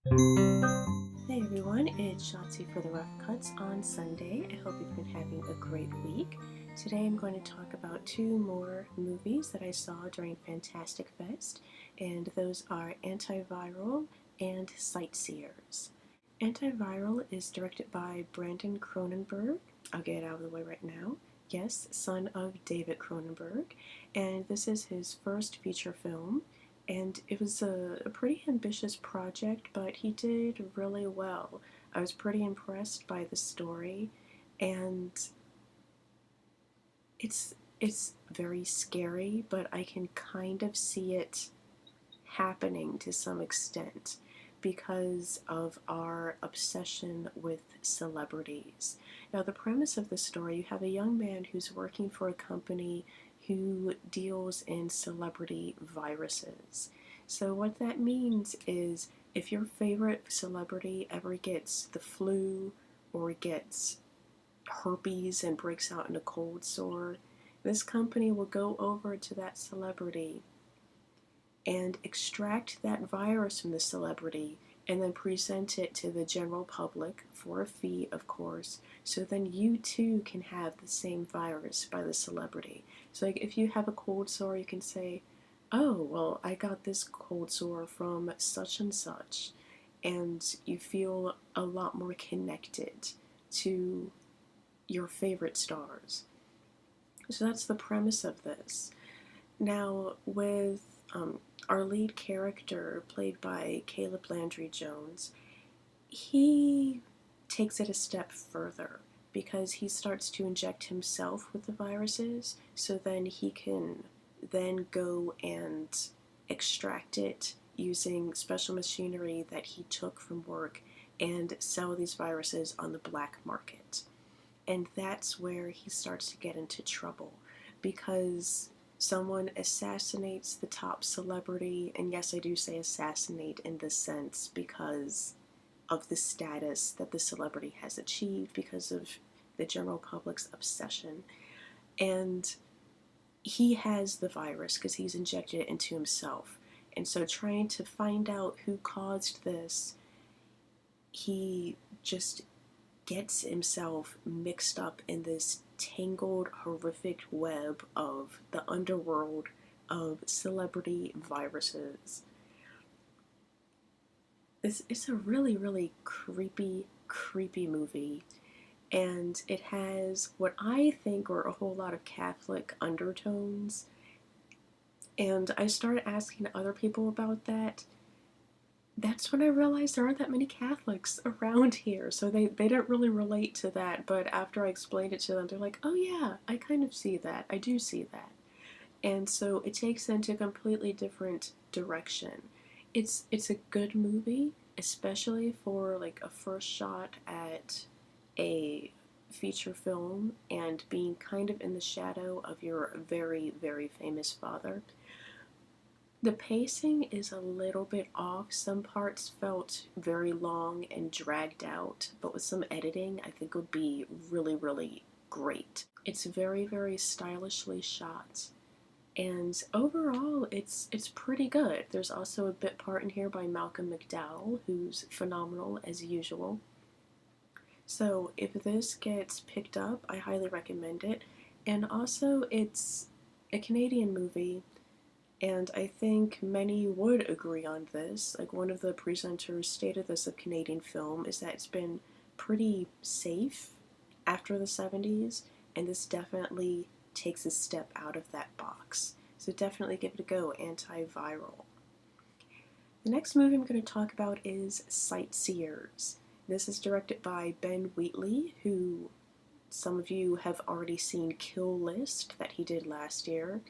Hey everyone, it's Shotzi for the Rough Cuts on Sunday. I hope you've been having a great week. Today I'm going to talk about two more movies that I saw during Fantastic Fest, and those are Antiviral and Sightseers. Antiviral is directed by Brandon Cronenberg. I'll get it out of the way right now. Yes, son of David Cronenberg, and this is his first feature film, and it was a pretty ambitious project, but he did really well. I was pretty impressed by the story, and it's very scary, but I can kind of see it happening to some extent because of our obsession with celebrities. Now, the premise of the story, you have a young man who's working for a company who deals in celebrity viruses. So, what that means is if your favorite celebrity ever gets the flu or gets herpes and breaks out in a cold sore, this company will go over to that celebrity and extract that virus from the celebrity and then present it to the general public for a fee, of course, so then you too can have the same virus by the celebrity. So, like, if you have a cold sore, you can say, oh, well, I got this cold sore from such and such, and you feel a lot more connected to your favorite stars. So, that's the premise of this. Now, with our lead character, played by Caleb Landry Jones, he takes it a step further because he starts to inject himself with the viruses so then he can then go and extract it using special machinery that he took from work and sell these viruses on the black market. And that's where he starts to get into trouble because someone assassinates the top celebrity. And yes, I do say assassinate in this sense because of the status that the celebrity has achieved, because of the general public's obsession. And he has the virus because he's injected it into himself. And so, trying to find out who caused this, he just gets himself mixed up in this tangled, horrific web of the underworld of celebrity viruses. It's a really, really creepy movie, and it has what I think are a whole lot of Catholic undertones. And I started asking other people about that. That's when I realized there aren't that many Catholics around here, so they don't really relate to that. But after I explained it to them, they're like, oh yeah, I kind of see that. I do see that. And so it takes it into a completely different direction. It's a good movie, especially for like a first shot at a feature film and being kind of in the shadow of your very famous father. The pacing is a little bit off. Some parts felt very long and dragged out, but with some editing, I think would be really great. It's very stylishly shot, and overall, it's pretty good. There's also a bit part in here by Malcolm McDowell, who's phenomenal as usual. So if this gets picked up, I highly recommend it. And also, it's a Canadian movie, and I think many would agree on this. Like, one of the presenters stated this of Canadian film is that it's been pretty safe after the 70s, and this definitely takes a step out of that box. So definitely give it a go, Antiviral. The next movie I'm going to talk about is Sightseers. This is directed by Ben Wheatley, who some of you have already seen Kill List that he did last year.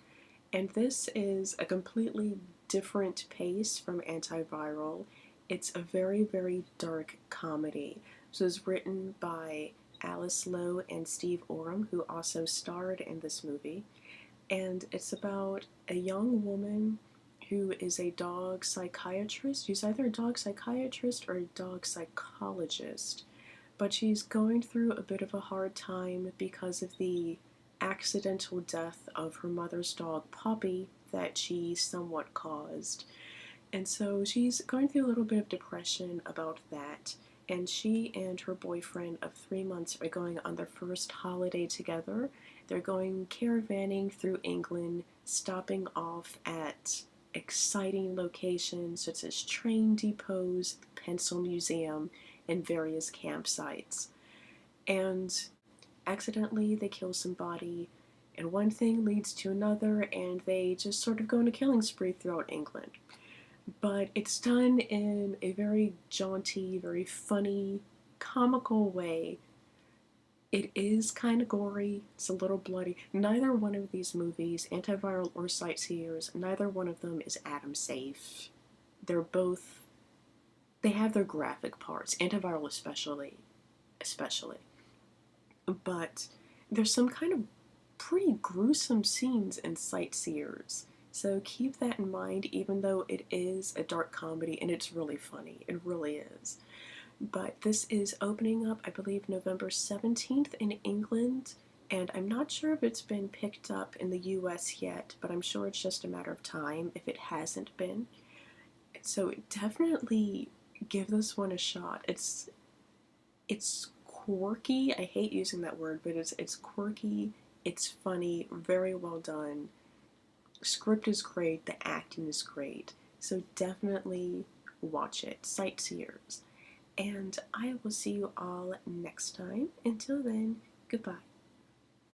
And this is a completely different pace from Antiviral. It's a very dark comedy. So it's written by Alice Lowe and Steve Oram, who also starred in this movie. And it's about a young woman who is a dog psychiatrist. She's either a dog psychiatrist or a dog psychologist. But she's going through a bit of a hard time because of the accidental death of her mother's dog, Poppy, that she somewhat caused. And so she's going through a little bit of depression about that. And she and her boyfriend of 3 months are going on their first holiday together. They're going caravanning through England, stopping off at exciting locations such as train depots, the Pencil Museum, and various campsites. And accidentally, they kill somebody, and one thing leads to another, and they just sort of go on a killing spree throughout England. But it's done in a very jaunty, very funny, comical way. It is kind of gory, it's a little bloody. Neither one of these movies, Antiviral or Sightseers, neither one of them is Adam safe. They're both, they have their graphic parts, Antiviral especially. But there's some kind of pretty gruesome scenes in Sightseers. So keep that in mind, even though it is a dark comedy and it's really funny. It really is. But this is opening up, I believe, November 17th in England. And I'm not sure if it's been picked up in the US yet, but I'm sure it's just a matter of time if it hasn't been. So definitely give this one a shot. It's quirky. I hate using that word, but it's quirky. It's funny, very well done. Script is great, the acting is great. So definitely watch it. Sightseers. And I will see you all next time. Until then, goodbye.